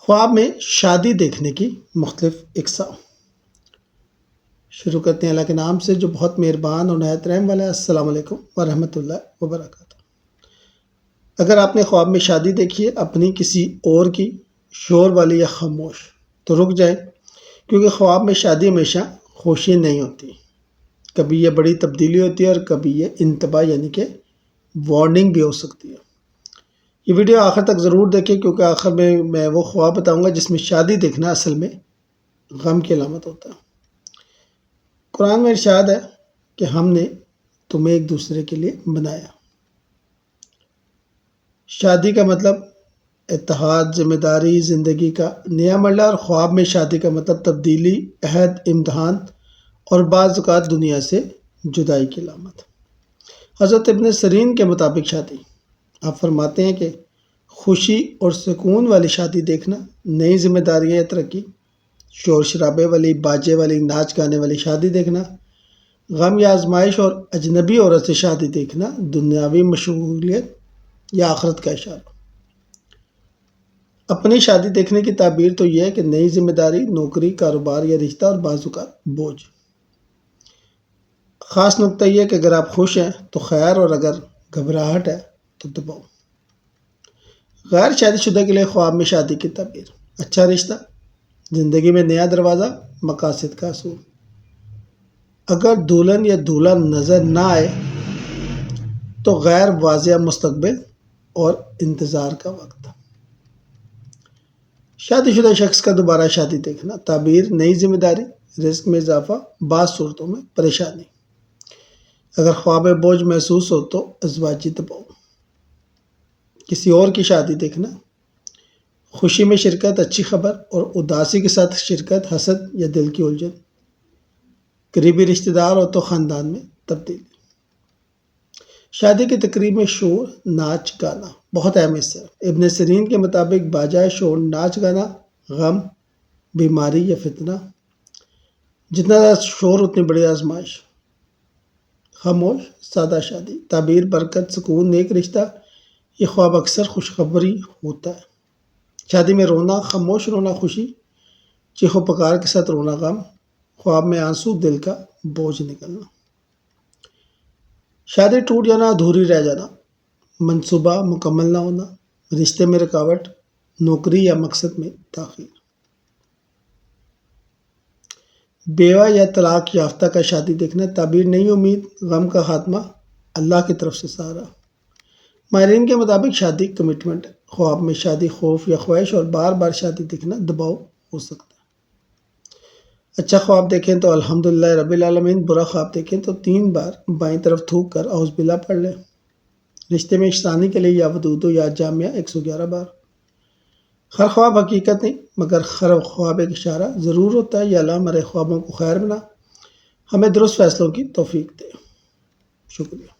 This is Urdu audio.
خواب میں شادی دیکھنے کی مختلف اقسام۔ شروع کرتے ہیں اللہ کے نام سے جو بہت مہربان اور نہایت رحم والا ہے۔ السلام علیکم ورحمۃ اللہ وبرکاتہ۔ اگر آپ نے خواب میں شادی دیکھی ہے اپنی کسی اور کی، شور والی یا خاموش، تو رک جائیں، کیونکہ خواب میں شادی ہمیشہ خوشی نہیں ہوتی۔ کبھی یہ بڑی تبدیلی ہوتی ہے اور کبھی یہ انتباہ یعنی کہ وارننگ بھی ہو سکتی ہے۔ یہ ویڈیو آخر تک ضرور دیکھیں، کیونکہ آخر میں وہ خواب بتاؤں گا جس میں شادی دیکھنا اصل میں غم کی علامت ہوتا ہے۔ قرآن میں ارشاد ہے کہ ہم نے تمہیں ایک دوسرے کے لیے بنایا۔ شادی کا مطلب اتحاد، ذمہ داری، زندگی کا نیا مرحلہ، اور خواب میں شادی کا مطلب تبدیلی، عہد، امتحان اور بعض اوقات دنیا سے جدائی کی علامت۔ حضرت ابن سیرین کے مطابق شادی، آپ فرماتے ہیں کہ خوشی اور سکون والی شادی دیکھنا، نئی ذمہ داریاں یا ترقی، شور شرابے والی، باجے والی، ناچ گانے والی شادی دیکھنا، غم یا آزمائش اور اجنبی عورت سے شادی دیکھنا، دنیاوی مشغولیت یا آخرت کا اشارہ۔ اپنی شادی دیکھنے کی تعبیر تو یہ ہے کہ نئی ذمہ داری، نوکری، کاروبار یا رشتہ اور بعض اوقات بوجھ۔ خاص نقطہ یہ ہے کہ اگر آپ خوش ہیں تو خیر، اور اگر گھبراہٹ ہے تو دباؤ۔ غیر شادی شدہ کے لیے خواب میں شادی کی تعبیر: اچھا رشتہ، زندگی میں نیا دروازہ، مقاصد کا حصول۔ اگر دلہن یا دولہا نظر نہ آئے تو غیر واضح مستقبل اور انتظار کا وقت۔ شادی شدہ شخص کا دوبارہ شادی دیکھنا، تعبیر: نئی ذمہ داری، رزق میں اضافہ، بعض صورتوں میں پریشانی۔ اگر خواب میں بوجھ محسوس ہو تو ازواجی دباؤ۔ کسی اور کی شادی دیکھنا، خوشی میں شرکت، اچھی خبر، اور اداسی کے ساتھ شرکت، حسد یا دل کی الجھن۔ قریبی رشتہ دار ہو تو خاندان میں تبدیلی۔ شادی کی تقریب میں شور، ناچ گانا بہت اہم حصہ ہے۔ ابن سیرین کے مطابق باجائے شور، ناچ گانا، غم، بیماری یا فتنہ۔ جتنا زیادہ شور اتنی بڑی آزمائش۔ خاموش سادہ شادی، تعبیر: برکت، سکون، نیک رشتہ۔ یہ خواب اکثر خوشخبری ہوتا ہے۔ شادی میں رونا، خاموش رونا خوشی، چیخو پکار کے ساتھ رونا غم، خواب میں آنسو، دل کا بوجھ نکلنا۔ شادی ٹوٹ جانا، ادھوری رہ جانا، منصوبہ مکمل نہ ہونا، رشتے میں رکاوٹ، نوکری یا مقصد میں تاخیر۔ بیوہ یا طلاق یافتہ کا شادی دیکھنا، تعبیر: نئی امید، غم کا خاتمہ، اللہ کی طرف سے سہارا۔ ماہرین کے مطابق شادی کمٹمنٹ ہے۔ خواب میں شادی خوف یا خواہش، اور بار بار شادی دیکھنا دباؤ ہو سکتا ہے۔ اچھا خواب دیکھیں تو الحمدللہ رب العالمین، برا خواب دیکھیں تو 3 بار بائیں طرف تھوک کر اعوذ باللہ پڑھ لیں۔ رشتے میں اشتہانی کے لیے یا ودودو یا جامعہ 111 بار۔ ہر خواب حقیقت نہیں، مگر ہر خواب ایک اشارہ ضرور ہوتا ہے۔ یا اللہ ہمارے خوابوں کو خیر بنا، ہمیں درست فیصلوں کی توفیق دے۔ شکریہ۔